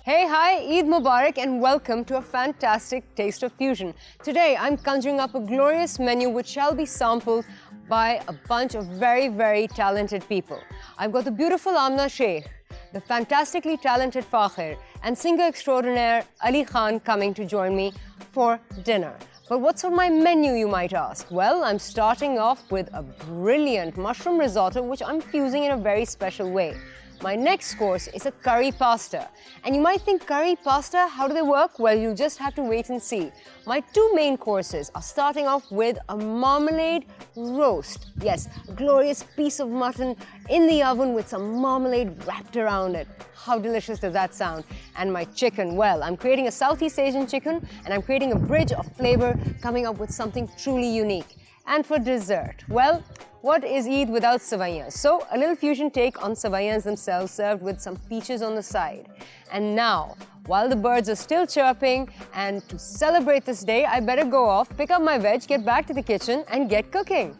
Hey, hi, Eid Mubarak and welcome to a fantastic taste of fusion. Today, I'm conjuring up a glorious menu which shall be sampled by a bunch of very, very talented people. I've got the beautiful Amna Sheikh, the fantastically talented Fakhir, and singer extraordinaire Ali Khan coming to join me for dinner. But what's on my menu, you might ask? Well, I'm starting off with a brilliant mushroom risotto which I'm fusing in a very special way. My next course is a curry pasta. And you might think, curry pasta, how do they work? Well, you'll just have to wait and see. My two main courses are starting off with a marmalade roast. Yes, a glorious piece of mutton in the oven with some marmalade wrapped around it. How delicious does that sound? And my chicken, well, I'm creating a Southeast Asian chicken and I'm creating a bridge of flavor, coming up with something truly unique. And for dessert, well, what is Eid without savaians? So a little fusion take on savaians themselves, served with some peaches on the side. And now, while the birds are still chirping, and to celebrate this day, I better go off, pick up my veg, get back to the kitchen and get cooking.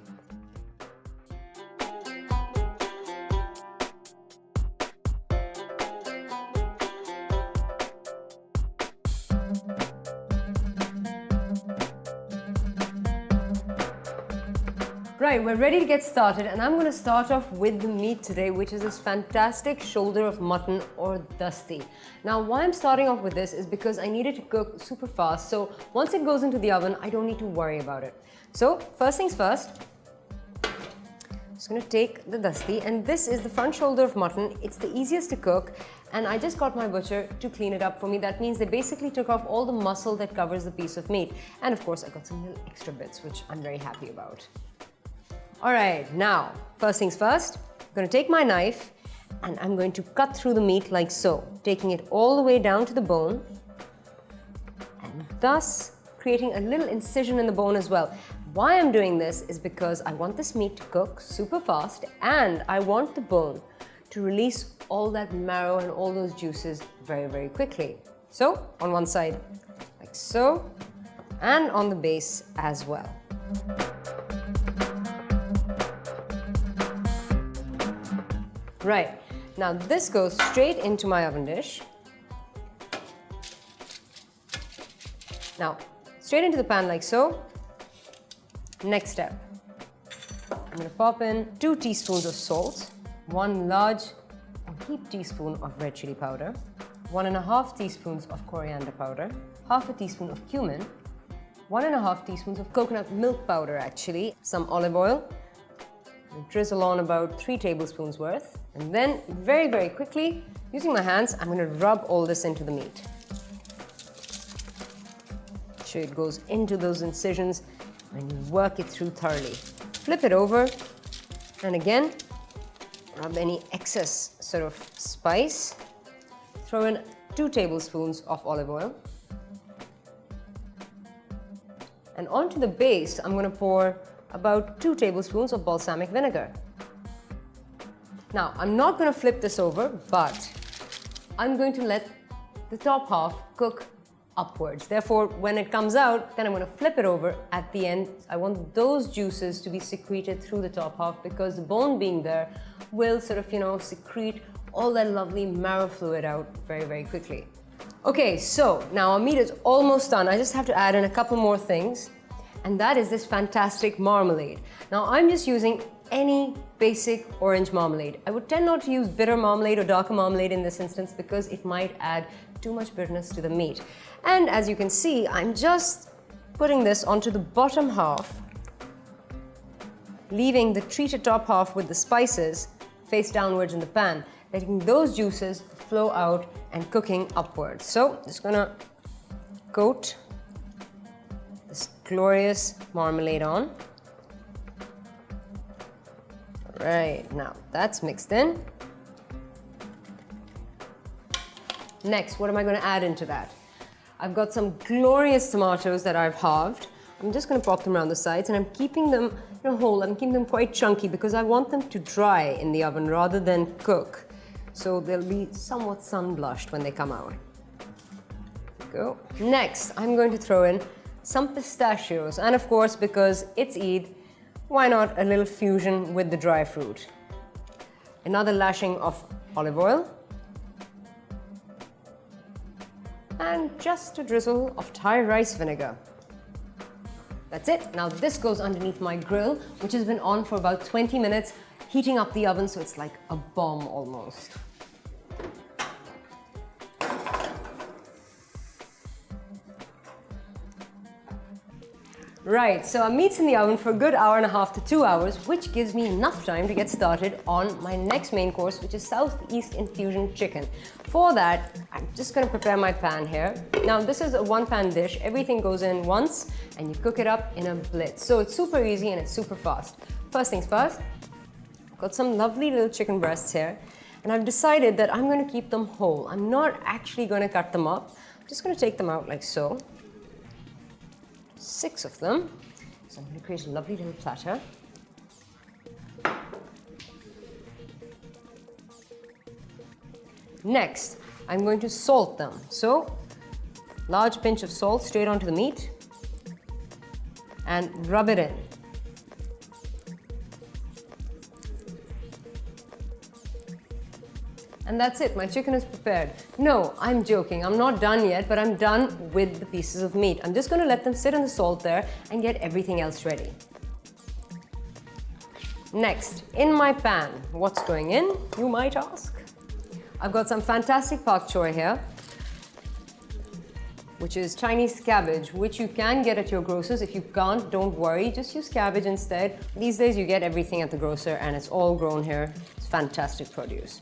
Right, we're ready to get started and I'm going to start off with the meat today, which is this fantastic shoulder of mutton or dusty. Now, why I'm starting off with this is because I need it to cook super fast, so once it goes into the oven, I don't need to worry about it. So, first things first, I'm just going to take the dusty, and this is the front shoulder of mutton. It's the easiest to cook, and I just got my butcher to clean it up for me. That means they basically took off all the muscle that covers the piece of meat. And of course, I got some little extra bits, which I'm very happy about. All right, now, first things first, I'm going to take my knife and I'm going to cut through the meat like so, taking it all the way down to the bone and thus creating a little incision in the bone as well. Why I'm doing this is because I want this meat to cook super fast and I want the bone to release all that marrow and all those juices very, very quickly. So, on one side, like so, and on the base as well. Right, now this goes straight into my oven dish. Now, straight into the pan like so. Next step, I'm going to pop in 2 teaspoons of salt, 1 large or heaped teaspoon of red chili powder, 1.5 teaspoons of coriander powder, half a teaspoon of cumin, 1.5 teaspoons of coconut milk powder actually, some olive oil, drizzle on about 3 tablespoons worth, and then very, very quickly, using my hands, I'm going to rub all this into the meat. Make sure it goes into those incisions and you work it through thoroughly. Flip it over, and again, rub any excess sort of spice. Throw in 2 tablespoons of olive oil. And onto the base, I'm going to pour about 2 tablespoons of balsamic vinegar. Now, I'm not going to flip this over, but I'm going to let the top half cook upwards. Therefore, when it comes out, then I'm going to flip it over at the end. I want those juices to be secreted through the top half because the bone being there will sort of, secrete all that lovely marrow fluid out very, very quickly. Okay, so now our meat is almost done. I just have to add in a couple more things. And that is this fantastic marmalade. Now, I'm just using any basic orange marmalade. I would tend not to use bitter marmalade or darker marmalade in this instance because it might add too much bitterness to the meat. And as you can see, I'm just putting this onto the bottom half, leaving the treated top half with the spices face downwards in the pan, letting those juices flow out and cooking upwards. So, just gonna coat this glorious marmalade on. Right, now that's mixed in. Next, what am I going to add into that? I've got some glorious tomatoes that I've halved. I'm just going to pop them around the sides and I'm keeping them whole. I'm keeping them quite chunky because I want them to dry in the oven rather than cook. So they'll be somewhat sun-blushed when they come out. Go. Next, I'm going to throw in some pistachios, and of course, because it's Eid, why not a little fusion with the dry fruit? Another lashing of olive oil. and just a drizzle of Thai rice vinegar. That's it. Now this goes underneath my grill, which has been on for about 20 minutes, heating up the oven so it's like a bomb almost. Right, so our meat's in the oven for a good hour and a half to 2 hours, which gives me enough time to get started on my next main course, which is Southeast Infusion Chicken. For that, I'm just going to prepare my pan here. Now, this is a one-pan dish. Everything goes in once, and you cook it up in a blitz. So it's super easy and it's super fast. First things first, I've got some lovely little chicken breasts here, and I've decided that I'm going to keep them whole. I'm not actually going to cut them up. I'm just going to take them out like so. 6 of them. So I'm going to create a lovely little platter. Next, I'm going to salt them. So, large pinch of salt straight onto the meat and rub it in. And that's it, my chicken is prepared. No, I'm joking, I'm not done yet, but I'm done with the pieces of meat. I'm just going to let them sit in the salt there and get everything else ready. Next, in my pan, what's going in, you might ask? I've got some fantastic pak choy here, which is Chinese cabbage, which you can get at your grocer's. If you can't, don't worry, just use cabbage instead. These days you get everything at the grocer and it's all grown here. It's fantastic produce.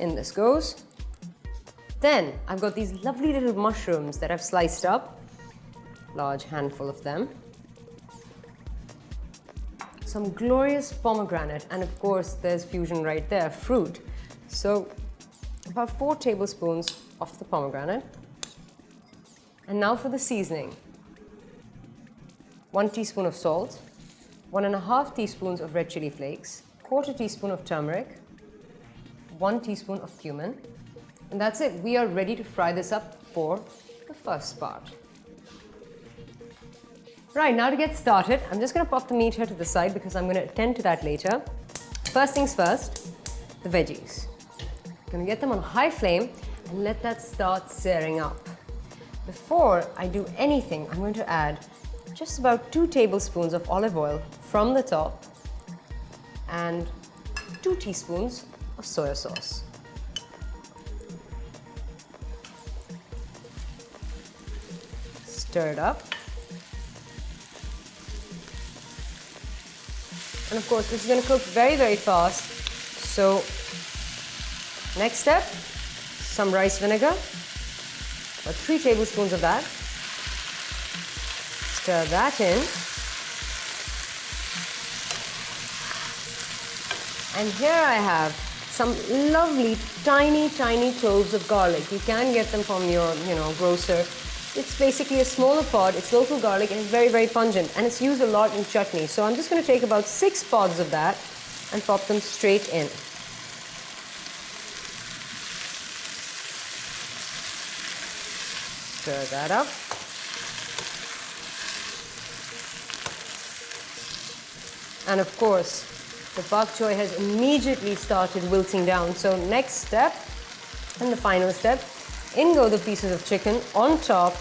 In this goes. Then I've got these lovely little mushrooms that I've sliced up, large handful of them. Some glorious pomegranate, and of course there's fusion right there, fruit. So about 4 tablespoons of the pomegranate. And now for the seasoning. 1 teaspoon of salt, 1.5 teaspoons of red chili flakes, 1/4 teaspoon of turmeric, 1 teaspoon of cumin, and that's it. We are ready to fry this up for the first part. Right, now to get started, I'm just going to pop the meat here to the side because I'm going to attend to that later. First things first, the veggies. I'm going to get them on high flame and let that start searing up. Before I do anything, I'm going to add just about 2 tablespoons of olive oil from the top and 2 teaspoons of soy sauce. Stir it up. And of course, this is going to cook very, very fast. So, next step, some rice vinegar, about 3 tablespoons of that. Stir that in. And here I have some lovely tiny cloves of garlic. You can get them from your, grocer. It's basically a smaller pod, it's local garlic and it's very, very pungent and it's used a lot in chutney. So I'm just going to take about 6 pods of that and pop them straight in. Stir that up. And of course, the pak choy has immediately started wilting down. So next step, and the final step, in go the pieces of chicken on top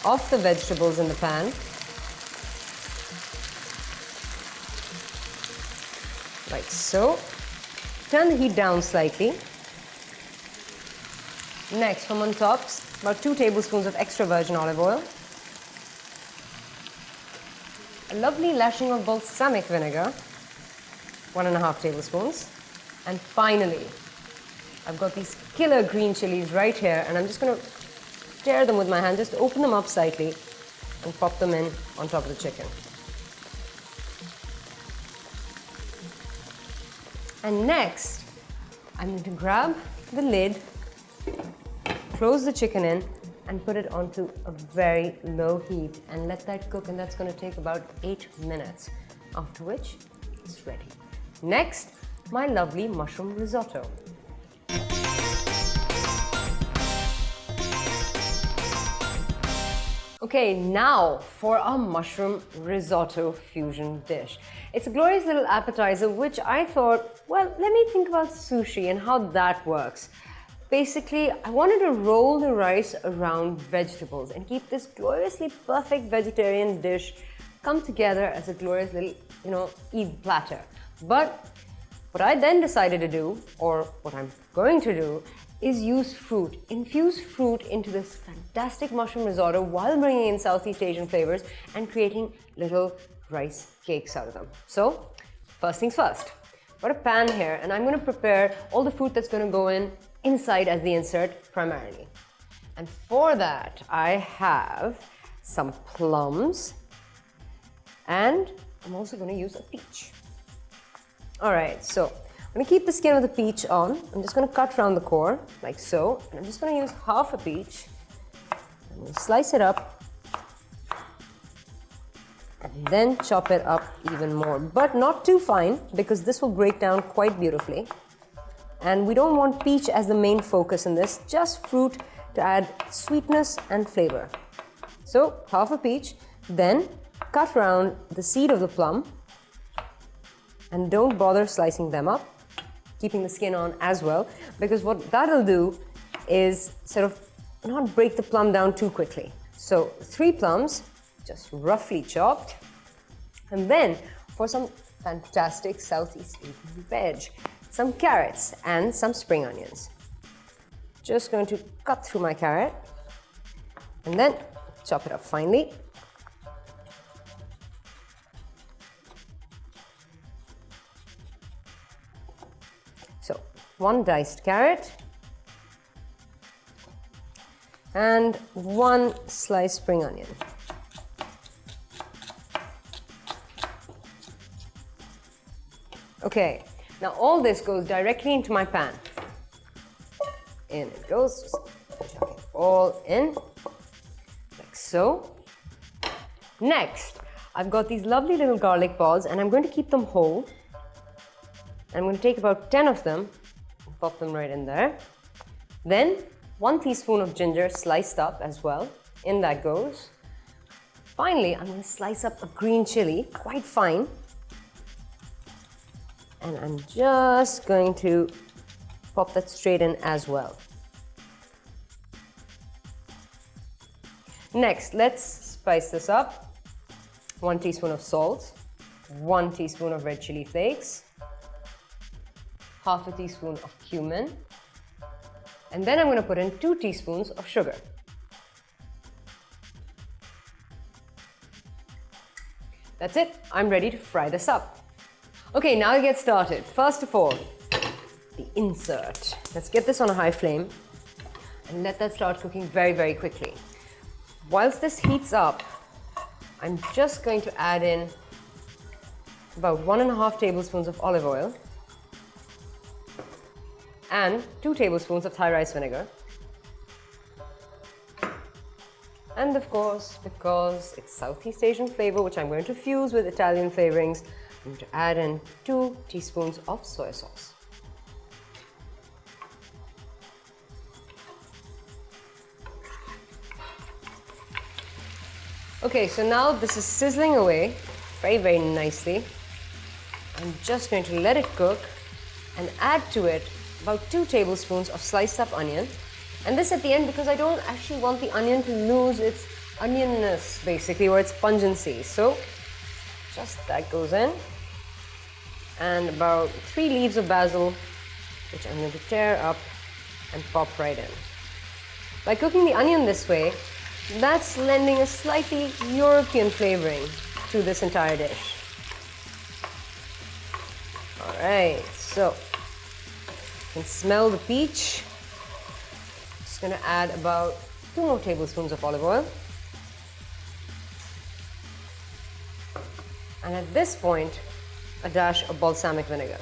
of the vegetables in the pan. Like so. Turn the heat down slightly. Next, from on top, about 2 tablespoons of extra virgin olive oil. A lovely lashing of balsamic vinegar, 1.5 tablespoons. And finally, I've got these killer green chilies right here, and I'm just going to tear them with my hand, just open them up slightly and pop them in on top of the chicken. And next, I'm going to grab the lid, close the chicken in, and put it onto a very low heat and let that cook, and that's going to take about 8 minutes, after which it's ready. Next, my lovely mushroom risotto. Okay, now for our mushroom risotto fusion dish. It's a glorious little appetizer which I thought, well, let me think about sushi and how that works. basically, I wanted to roll the rice around vegetables and keep this gloriously perfect vegetarian dish come together as a glorious little, Eid platter. But what I then decided to do, or what I'm going to do, is use fruit, infuse fruit into this fantastic mushroom risotto while bringing in Southeast Asian flavors and creating little rice cakes out of them. So, first things first. Got a pan here, and I'm going to prepare all the fruit that's going to go in inside as the insert primarily. And for that, I have some plums, and I'm also going to use a peach. All right, so I'm going to keep the skin of the peach on. I'm just going to cut around the core, like so. And I'm just going to use half a peach. I'm going to slice it up. And then chop it up even more. But not too fine, because this will break down quite beautifully. And we don't want peach as the main focus in this, just fruit to add sweetness and flavor. So, half a peach. Then cut around the seed of the plum. And don't bother slicing them up, keeping the skin on as well, because what that'll do is sort of not break the plum down too quickly. So 3 plums, just roughly chopped. And then for some fantastic Southeast Asian veg, some carrots and some spring onions. Just going to cut through my carrot and then chop it up finely. So, 1 diced carrot and 1 sliced spring onion. Okay, now all this goes directly into my pan. In it goes, just chuck it all in, like so. Next, I've got these lovely little garlic balls, and I'm going to keep them whole. I'm going to take about 10 of them, pop them right in there. Then 1 teaspoon of ginger sliced up as well. In that goes. Finally, I'm going to slice up a green chili, quite fine. And I'm just going to pop that straight in as well. Next, let's spice this up. 1 teaspoon of salt, 1 teaspoon of red chili flakes, half a teaspoon of cumin, and then I'm going to put in 2 teaspoons of sugar. That's it. I'm ready to fry this up. Okay, now to get started. First of all, the insert. Let's get this on a high flame and let that start cooking very, very quickly. Whilst this heats up, I'm just going to add in about 1.5 tablespoons of olive oil and 2 tablespoons of Thai rice vinegar. And of course, because it's Southeast Asian flavor, which I'm going to fuse with Italian flavorings, I'm going to add in 2 teaspoons of soy sauce. Okay, so now this is sizzling away very, very nicely. I'm just going to let it cook and add to it about 2 tablespoons of sliced up onion. And this at the end because I don't actually want the onion to lose its onionness, basically, or its pungency. So just that goes in. And about 3 leaves of basil, which I'm going to tear up and pop right in. By cooking the onion this way, that's lending a slightly European flavoring to this entire dish. All right, so you can smell the peach. Just going to add about 2 more tablespoons of olive oil. And at this point, a dash of balsamic vinegar.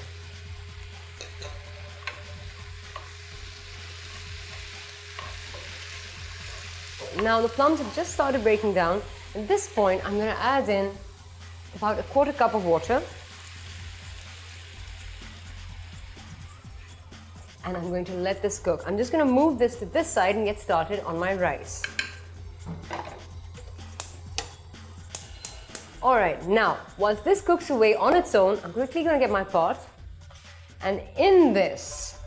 Now the plums have just started breaking down. At this point, I'm going to add in about 1/4 cup of water. And I'm going to let this cook. I'm just going to move this to this side and get started on my rice. All right, now, once this cooks away on its own, I'm quickly going to get my pot. And in this,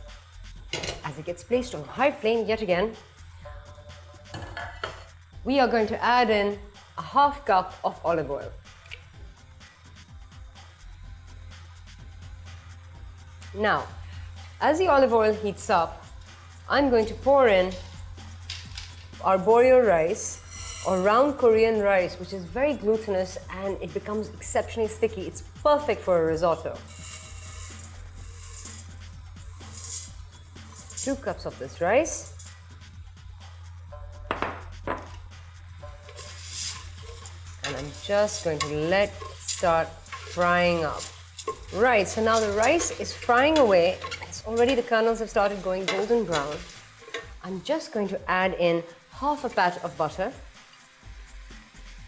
as as it gets placed on high flame yet again, we are going to add in a half cup of olive oil. Now, as the olive oil heats up, I'm going to pour in arborio rice or round Korean rice, which is very glutinous and it becomes exceptionally sticky. It's perfect for a risotto. 2 cups of this rice. And I'm just going to let it start frying up. Right, so now the rice is frying away. Already the kernels have started going golden brown. I'm just going to add in half a pat of butter.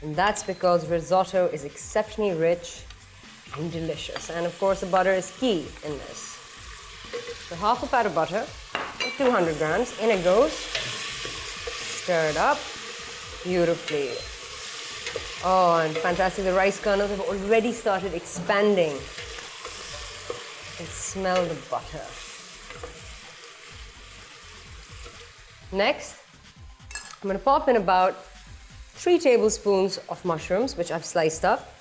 And that's because risotto is exceptionally rich and delicious. And of course the butter is key in this. So half a pat of butter, 200 grams, in it goes. Stir it up beautifully. Oh, and fantastic, the rice kernels have already started expanding. And smell the butter. Next, I'm going to pop in about 3 tablespoons of mushrooms, which I've sliced up.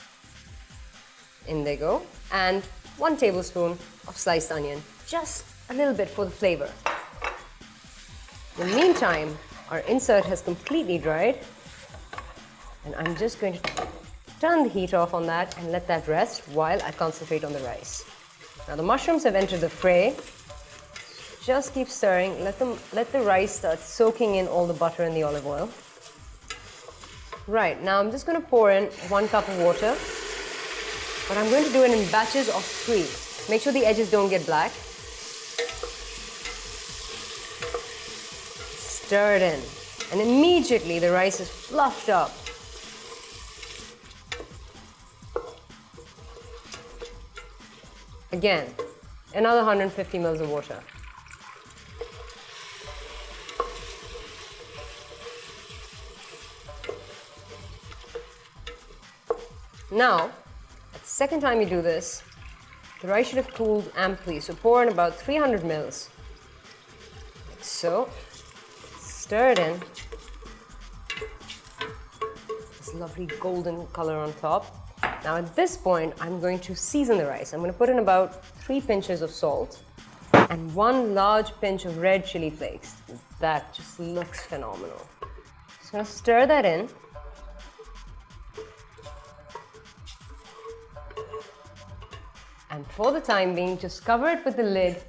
In they go. And 1 tablespoon of sliced onion, just a little bit for the flavor. In the meantime, our insert has completely dried. And I'm just going to turn the heat off on that and let that rest while I concentrate on the rice. Now the mushrooms have entered the fray. Just keep stirring, let the rice start soaking in all the butter and the olive oil. Right, now I'm just going to pour in 1 cup of water, but I'm going to do it in batches of 3. Make sure the edges don't get black. Stir it in, and immediately the rice is fluffed up. Again, another 150 ml of water. Now, at the second time you do this, the rice should have cooled amply, so pour in about 300 ml. Like so. Stir it in. This lovely golden color on top. Now at this point, I'm going to season the rice. I'm going to put in about 3 pinches of salt and 1 large pinch of red chili flakes. That just looks phenomenal. Just going to stir that in. And for the time being, just cover it with the lid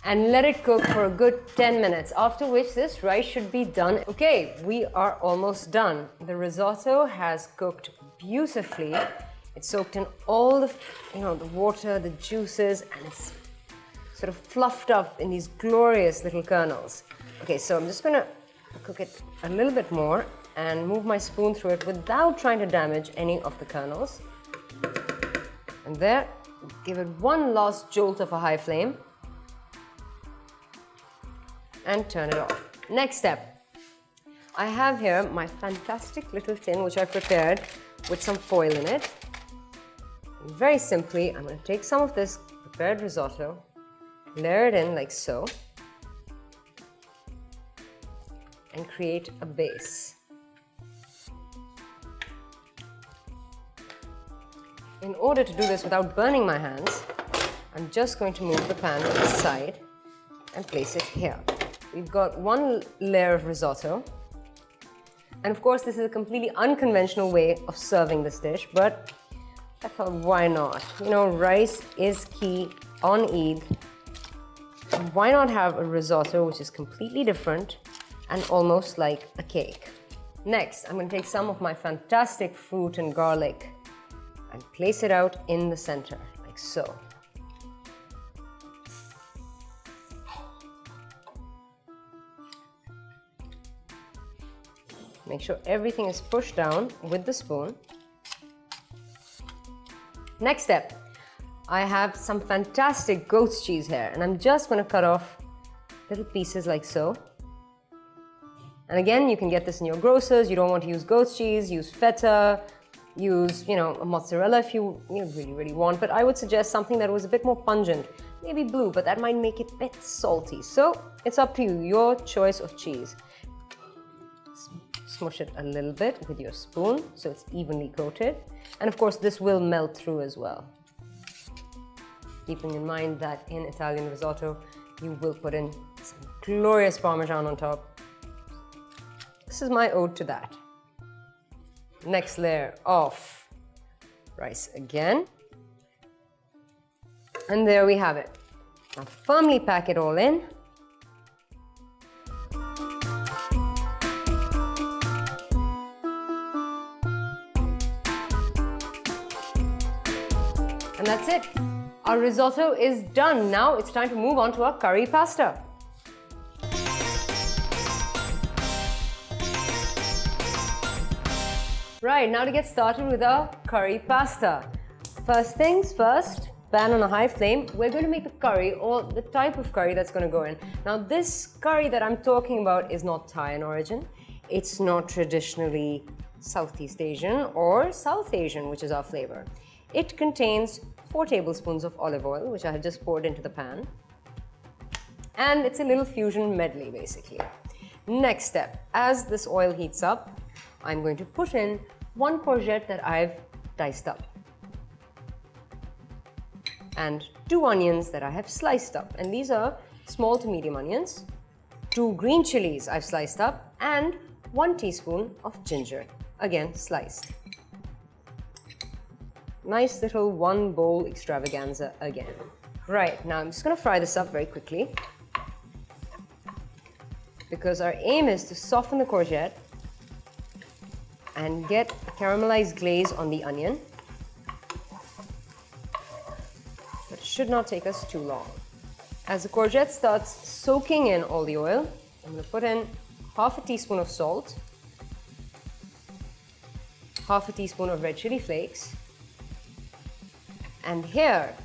and let it cook for a good 10 minutes, after which this rice should be done. Okay, we are almost done. The risotto has cooked beautifully. It's soaked in all the, the water, the juices, and it's sort of fluffed up in these glorious little kernels. Okay, so I'm just gonna cook it a little bit more and move my spoon through it without trying to damage any of the kernels. And there, give it 1 last jolt of a high flame and turn it off. Next step, I have here my fantastic little tin which I prepared with some foil in it. And very simply, I'm going to take some of this prepared risotto, layer it in like so, and create a base. In order to do this without burning my hands, I'm just going to move the pan to the side and place it here. We've got 1 layer of risotto. And of course, this is a completely unconventional way of serving this dish, but I thought, why not? Rice is key on Eid. And why not have a risotto which is completely different and almost like a cake? Next, I'm going to take some of my fantastic fruit and garlic and place it out in the center, like so. Make sure everything is pushed down with the spoon. Next step, I have some fantastic goat's cheese here, and I'm just going to cut off little pieces like so. And again, you can get this in your grocers. You don't want to use goat's cheese, use feta, use, a mozzarella if you really, really want. But I would suggest something that was a bit more pungent, maybe blue, but that might make it a bit salty. So it's up to you, your choice of cheese. Smush it a little bit with your spoon so it's evenly coated. And of course, this will melt through as well. Keeping in mind that in Italian risotto, you will put in some glorious Parmesan on top. This is my ode to that. Next layer of rice again. And there we have it. Now firmly pack it all in. And that's it. Our risotto is done. Now it's time to move on to our curry pasta. Right, now to get started with our curry pasta. First things first, pan on a high flame. We're going to make the curry, or the type of curry that's going to go in. Now this curry that I'm talking about is not Thai in origin. It's not traditionally Southeast Asian or South Asian, which is our flavor. It contains 4 tablespoons of olive oil, which I have just poured into the pan. And it's a little fusion medley, basically. Next step, as this oil heats up, I'm going to put in 1 courgette that I've diced up. And 2 onions that I have sliced up. And these are small to medium onions. 2 green chilies I've sliced up. And 1 teaspoon of ginger, again sliced. Nice little 1 bowl extravaganza again. Right, now I'm just going to fry this up very quickly, because our aim is to soften the courgette and get a caramelized glaze on the onion. But it should not take us too long. As the courgette starts soaking in all the oil, I'm going to put in half a teaspoon of salt, half a teaspoon of red chili flakes, and here,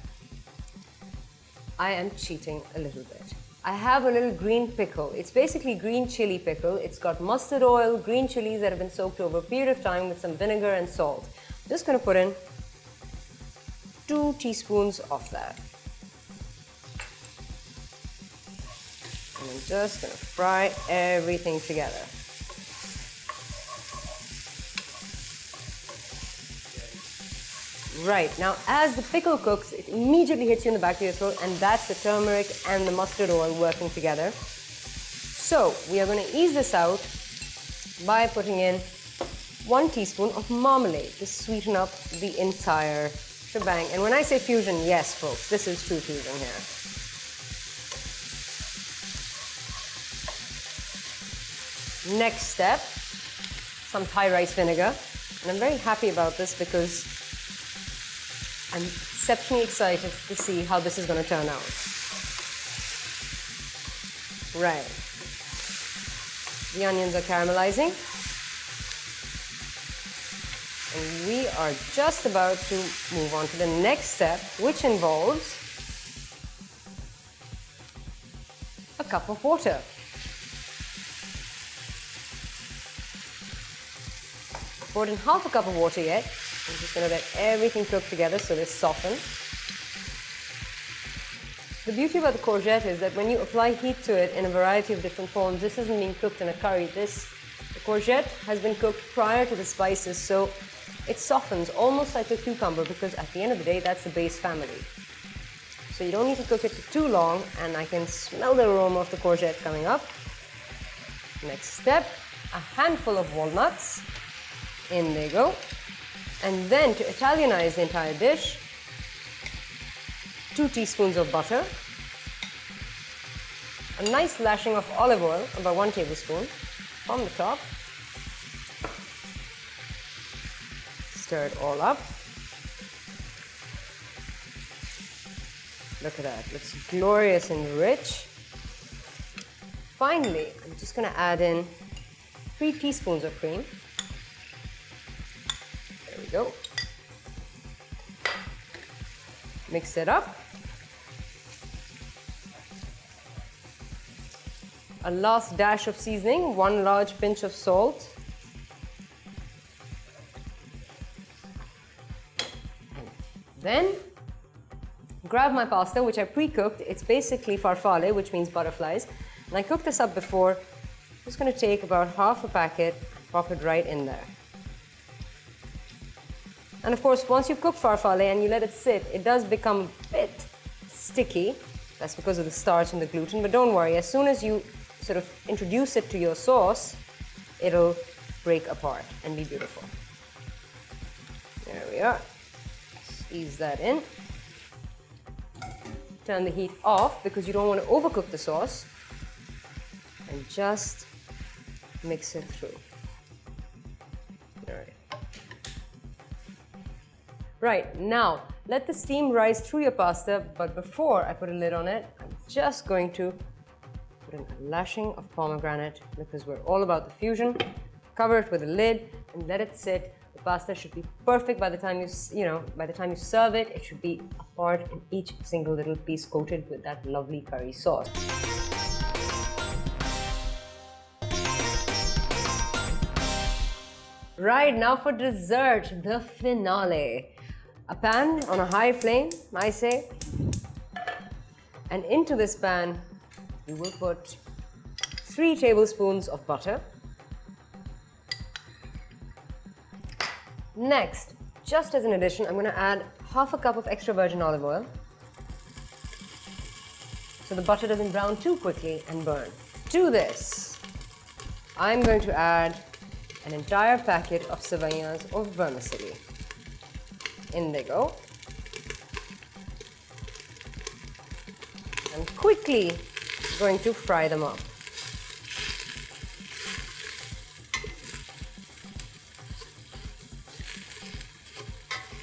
I am cheating a little bit. I have a little green pickle. It's basically green chili pickle. It's got mustard oil, green chilies that have been soaked over a period of time with some vinegar and salt. I'm just going to put in 2 teaspoons of that. And I'm just going to fry everything together. Right, now as the pickle cooks, it immediately hits you in the back of your throat, and that's the turmeric and the mustard oil working together. So we are going to ease this out by putting in 1 teaspoon of marmalade to sweeten up the entire shebang. And when I say fusion, yes folks, this is true fusion here. Next step, some Thai rice vinegar. And I'm very happy about this because I'm exceptionally excited to see how this is going to turn out. Right. The onions are caramelizing. And we are just about to move on to the next step, which involves a cup of water. Poured in half a cup of water yet. I'm just going to let everything cook together so they soften. The beauty about the courgette is that when you apply heat to it in a variety of different forms, this isn't being cooked in a curry. The courgette has been cooked prior to the spices, so it softens almost like a cucumber, because at the end of the day, that's the base family. So you don't need to cook it for too long, and I can smell the aroma of the courgette coming up. Next step, a handful of walnuts. In they go. And then to Italianize the entire dish, 2 teaspoons of butter, a nice lashing of olive oil, about 1 tablespoon, from the top. Stir it all up. Look at that, it looks glorious and rich. Finally, I'm just going to add in 3 teaspoons of cream. There we go. Mix it up. A last dash of seasoning, 1 large pinch of salt. And then grab my pasta, which I pre-cooked. It's basically farfalle, which means butterflies. And I cooked this up before. I'm just going to take about half a packet, pop it right in there. And of course, once you've cooked farfalle and you let it sit, it does become a bit sticky. That's because of the starch and the gluten, but don't worry, as soon as you sort of introduce it to your sauce, it'll break apart and be beautiful. There we are. Just ease that in. Turn the heat off because you don't want to overcook the sauce. And just mix it through. All right. Right, now let the steam rise through your pasta, but before I put a lid on it, I'm just going to put in a lashing of pomegranate because we're all about the fusion. Cover it with a lid and let it sit. The pasta should be perfect by the time by the time you serve it. It should be apart in each single little piece, coated with that lovely curry sauce. Right, now for dessert, the finale. A pan on a high flame, I say. And into this pan, we will put 3 tablespoons of butter. Next, just as an addition, I'm going to add half a cup of extra virgin olive oil so the butter doesn't brown too quickly and burn. To this, I'm going to add an entire packet of savainas or vermicelli. In they go. I'm quickly going to fry them up.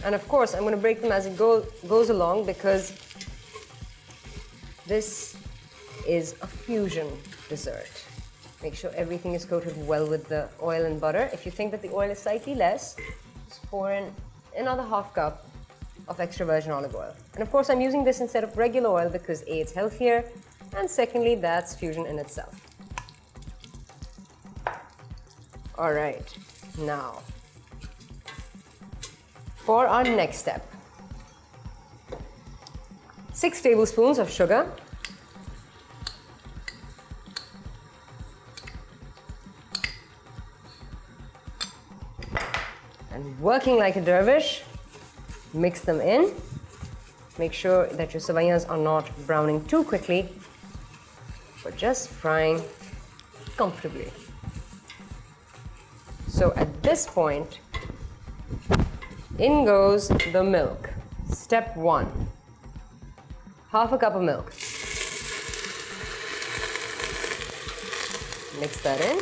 And of course, I'm going to break them as it goes along because this is a fusion dessert. Make sure everything is coated well with the oil and butter. If you think that the oil is slightly less, just pour in another half cup of extra virgin olive oil. And of course, I'm using this instead of regular oil because A, it's healthier, and secondly, that's fusion in itself. All right, now, for our next step. 6 tablespoons of sugar. And working like a dervish, mix them in. Make sure that your savainas are not browning too quickly, but just frying comfortably. So at this point, in goes the milk. Step 1, half a cup of milk. Mix that in.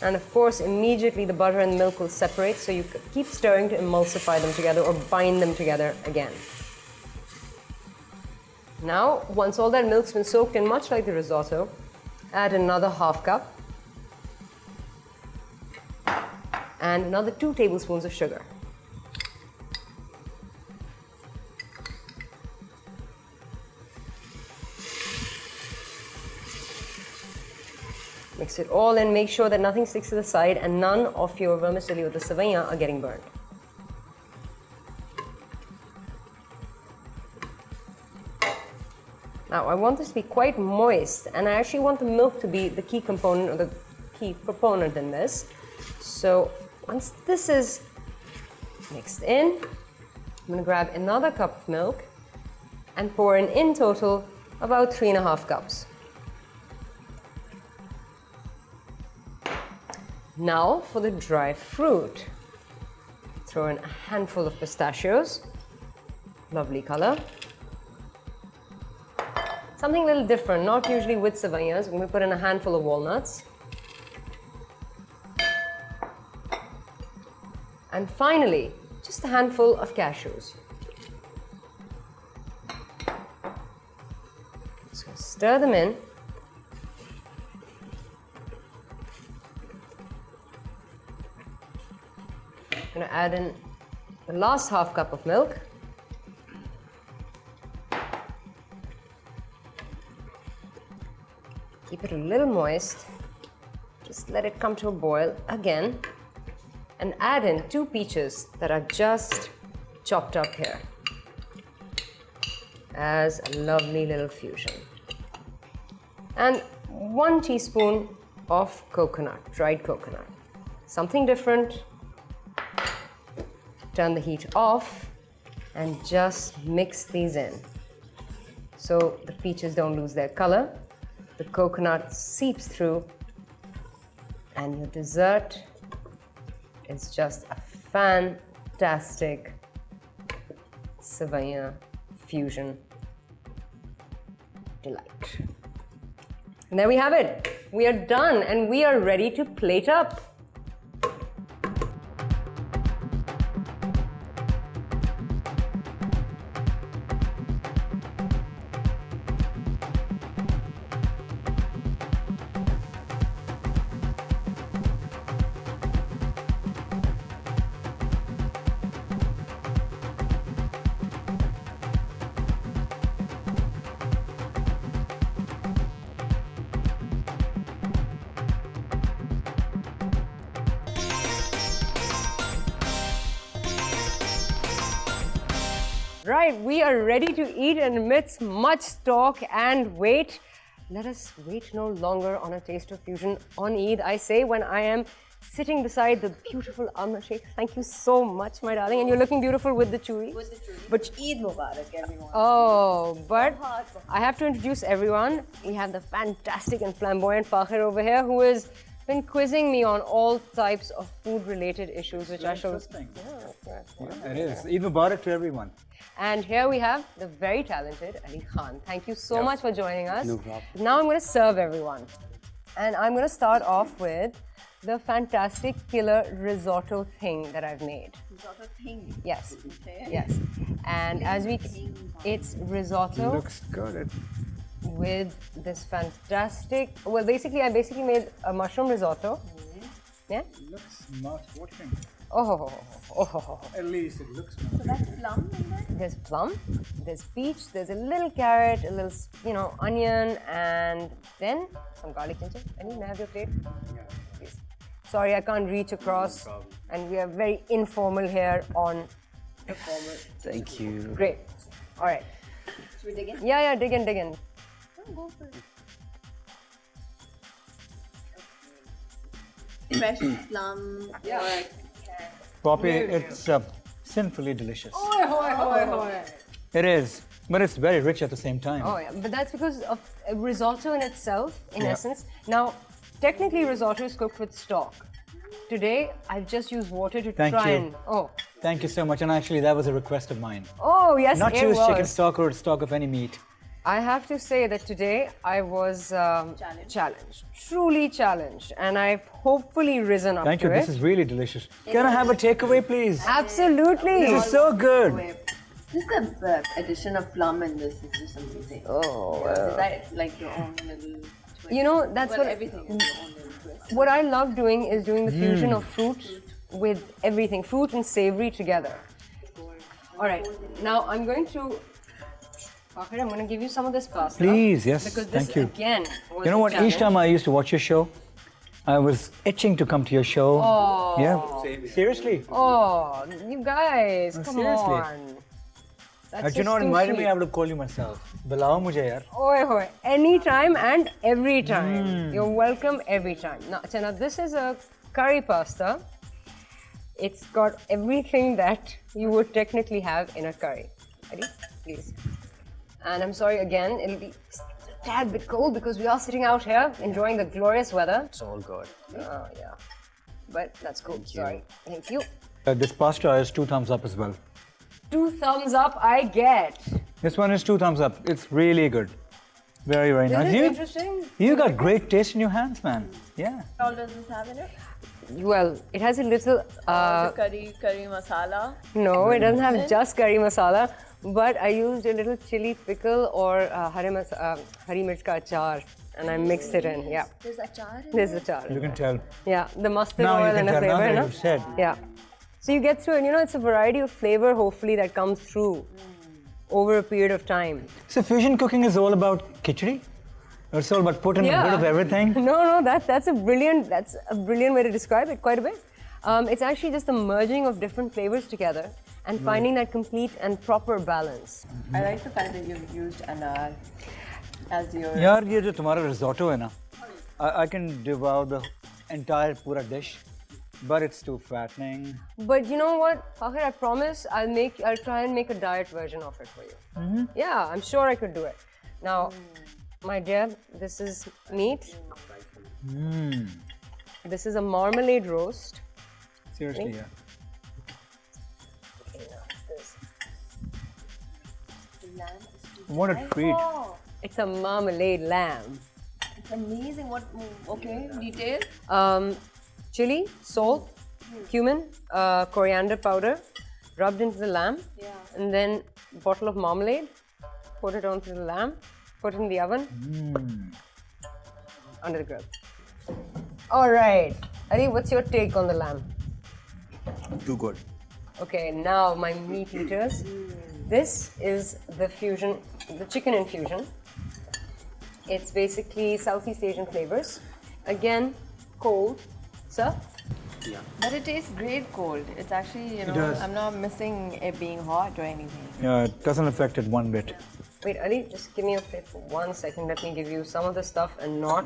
And of course, immediately the butter and the milk will separate, so you keep stirring to emulsify them together or bind them together again. Now, once all that milk's been soaked in, much like the risotto, add another half cup and another 2 tablespoons of sugar. Mix it all in, make sure that nothing sticks to the side and none of your vermicelli or the savaina are getting burned. Now I want this to be quite moist, and I actually want the milk to be the key component or the key proponent in this. So once this is mixed in, I'm going to grab another cup of milk and pour in total about 3.5 cups. Now for the dry fruit. Throw in a handful of pistachios. Lovely color. Something a little different, not usually with savainas. We're going to put in a handful of walnuts. And finally, just a handful of cashews. So stir them in. I'm going to add in the last half cup of milk. Keep it a little moist. Just let it come to a boil again. and add in 2 peaches that are just chopped up here as a lovely little fusion. And 1 teaspoon of coconut, dried coconut. Something different. Turn the heat off and just mix these in. So the peaches don't lose their color, the coconut seeps through, and your dessert is just a fantastic Savannah fusion delight. And there we have it. We are done and we are ready to plate up. Right, we are ready to eat, and amidst much talk and wait, let us wait no longer on a taste of fusion on Eid. I say when I am sitting beside the beautiful Alma Sheikh. Thank you so much, my darling, and you're looking beautiful with the churi. With the churi. But Eid Mubarak, everyone. Oh, but I have to introduce everyone. We have the fantastic and flamboyant Fakhir over here, who has been quizzing me on all types of food-related issues, which I shall. Interesting. It is. Eid Mubarak to everyone. And here we have the very talented Ali Khan. Thank you so much for joining us. No problem. Now I'm going to serve everyone. And I'm going to start off with the fantastic killer risotto thing that I've made. Risotto thing. Yes. Okay. Yes. And as we, it's risotto Looks good. with this fantastic, well, basically, I made a mushroom risotto. Yeah? Looks mouth-watering. Oh. At least it looks So that's plum in there? There's plum, there's peach, there's a little carrot, a little, onion, and then some garlic ginger. Any, may I have your plate? Yeah. Please. Sorry, I can't reach across, and we are very informal here on the formal. Thank you. Great. All right. Should we dig in? Yeah, dig in. Oh, go for it. Fresh plum. Yeah. Poppy, it's sinfully delicious. Hoi. It is, but it's very rich at the same time. Oh, yeah, but that's because of risotto in itself, in Yeah. essence. Now, technically, risotto is cooked with stock. Today, I've just used water to Thank try you. and. Oh. Thank you so much. And actually, that was a request of mine. Oh, yes, Not it use was. chicken stock or stock of any meat. I have to say that today I was challenged, truly challenged, and I've hopefully risen up Thank to you. it. This is really delicious. Can I have a takeaway, please? Absolutely. This is so good. Just the addition of plum in this is just amazing. Oh, Is that like your own little twist? You know, that's well, what everything is your own little twist. what I love doing is doing the fusion of fruit with everything, fruit and savory together. All right, now I'm going to. Fakhir, I'm going to give you some of this pasta. Please, yes, Because this thank you. again was You know a what? Each challenge. time I used to watch your show, I was itching to come to your show. Oh. Yeah. Seriously. Oh, you guys, come seriously. on. That's Had you just not too invited sweet. me, I would have called you myself. Bulao mujhe yaar. Oi, anytime and every time. You're welcome every time. Now, this is a curry pasta. It's got everything that you would technically have in a curry. Ready? Please. And I'm sorry again, it'll be a tad bit cold because we are sitting out here enjoying the glorious weather. It's all good. Oh, yeah. But that's cool. Sorry. Thank you. This pasta is 2 thumbs up as well. 2 thumbs up I get. This one is 2 thumbs up. It's really good. Very, very nice. Isn't it You, interesting? you got great taste in your hands, man. Yeah. What all does this have in it? Well, it has a little... The curry masala. No, it doesn't have just curry masala, but I used a little chili pickle or hari mirch ka achar, and I mixed it in. Yeah, There's achar in there's it? achar. You can tell. Yeah, the mustard Now you oil can and a tell. Now flavor, that no? you've said. Yeah. So you get through, and it's a variety of flavor, hopefully, that comes through over a period of time. So fusion cooking is all about khichdi? Or it's all about putting a bit of everything? No, that's a brilliant way to describe it quite a bit. It's actually just the merging of different flavors together and finding that complete and proper balance. I like the fact that you've used anar as your. यार ये जो तुम्हारा risotto है ना, I can devour the entire pura dish, but it's too fattening. But you know what, Fakhar, I promise I'll try and make a diet version of it for you. Yeah, I'm sure I could do it. Now, my dear, this is meat. This is a marmalade roast. Seriously, yeah. Okay, now this. What a treat. Oh, It's a marmalade lamb. it's amazing. What? Okay, detail. Chili, salt, cumin, coriander powder, rubbed into the lamb, and then bottle of marmalade. Put it onto the lamb. Put it in the oven. Under the grill. All right, Ali, what's your take on the lamb? Too good. Okay, now my meat eaters. This is the fusion, the chicken infusion. It's basically Southeast Asian flavors. Again, cold. Sir? But it tastes great cold. It's actually, you know, does. I'm not missing it being hot or anything. Yeah, it doesn't affect it one bit. Wait, Ali, just give me a plate for 1 second. Let me give you some of the stuff and not.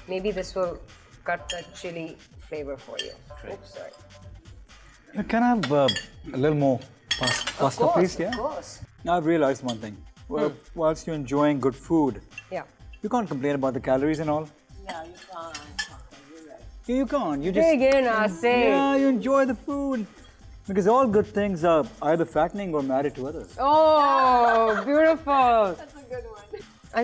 Maybe this will cut the chili flavor for you. Oops, sorry. Can I have a little more pasta, please? Of Yeah. course. I've realized one thing. Well, whilst you're enjoying good food, Yeah. you can't complain about the calories and all. Yeah, you can't. You're right. You can't. You just Dig in, I say. yeah, you enjoy the food because all good things are either fattening or married to others. Oh, beautiful. That's a good one. I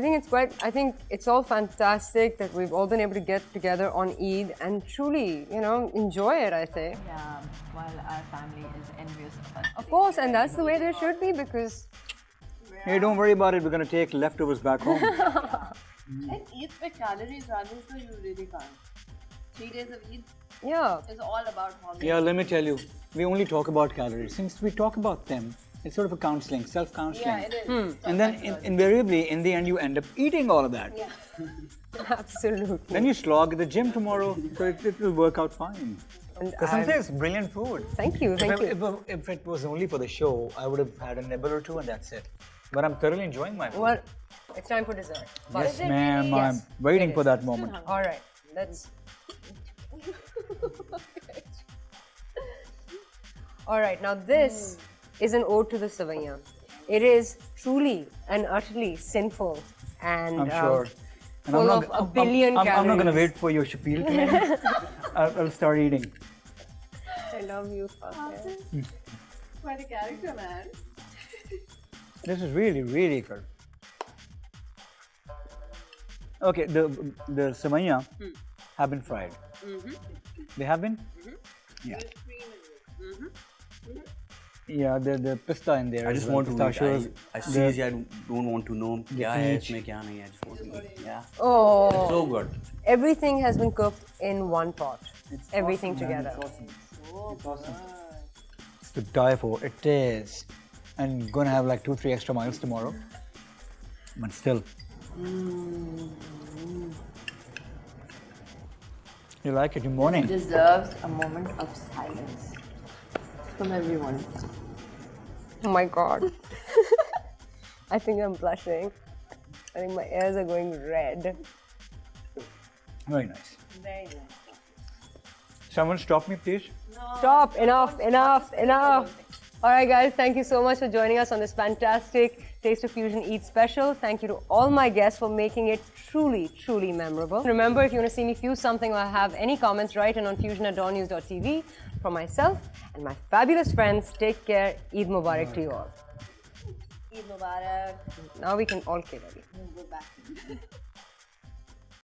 think it's all fantastic that we've all been able to get together on Eid and truly, you know, enjoy it, I say. Yeah, while our family is envious of us. Of course, and that's the way there should be because, Hey, don't worry about it. We're gonna take leftovers back home. And Eid with calories, Rajesh, so you really can't. 3 days of Eid yeah. is all about holidays. Yeah, let me tell you, we only talk about calories. Since we talk about them, it's sort of a counseling, self-counseling. Yeah, it is. And then invariably, in the end, you end up eating all of that. Yeah. Absolutely. Then you slog at the gym tomorrow, so it will work out fine. And Because sometimes it's brilliant food. Thank you, thank you. If it was only for the show, I would have had a nibble or two and that's it. But I'm thoroughly enjoying my food. Well, it's time for dessert. But Yes, ma'am. Yes, I'm waiting it for is. that moment. All right, let's. All right, now this is an ode to the Savaiya. It is truly and utterly sinful and I'm sure. And full of a billion calories. I'm not going to wait for your shapeal to end. I'll start eating. I love you, Father. Quite a character, man. This is really, really good. Okay, the samaya have been fried. They have been? Yeah. Yeah, the pista in there. I as just well, want to pistachios. eat. I seriously I don't want to know क्या है इसमें क्या नहीं है. I just want to eat. Yeah. Oh, So good. everything has been cooked in one pot. It's Everything awesome, man. together. It's awesome. It's awesome. It's to die for. It is. And gonna have like 2-3 extra miles tomorrow. But still. You like it? Good morning. Deserves a moment of silence from everyone. Oh my God. I think I'm blushing. I think my ears are going red. Very nice. Very nice. Someone stop me, please. Stop, enough, enough, enough. All right, guys, thank you so much for joining us on this fantastic Taste of Fusion Eat special. Thank you to all my guests for making it truly, truly memorable. Remember, if you want to see me fuse something or have any comments, write in on fusion@dawnnews.tv. For myself and my fabulous friends, take care. Eid Mubarak to you all. Eid Mubarak. Now we can all kill it. We'll go back.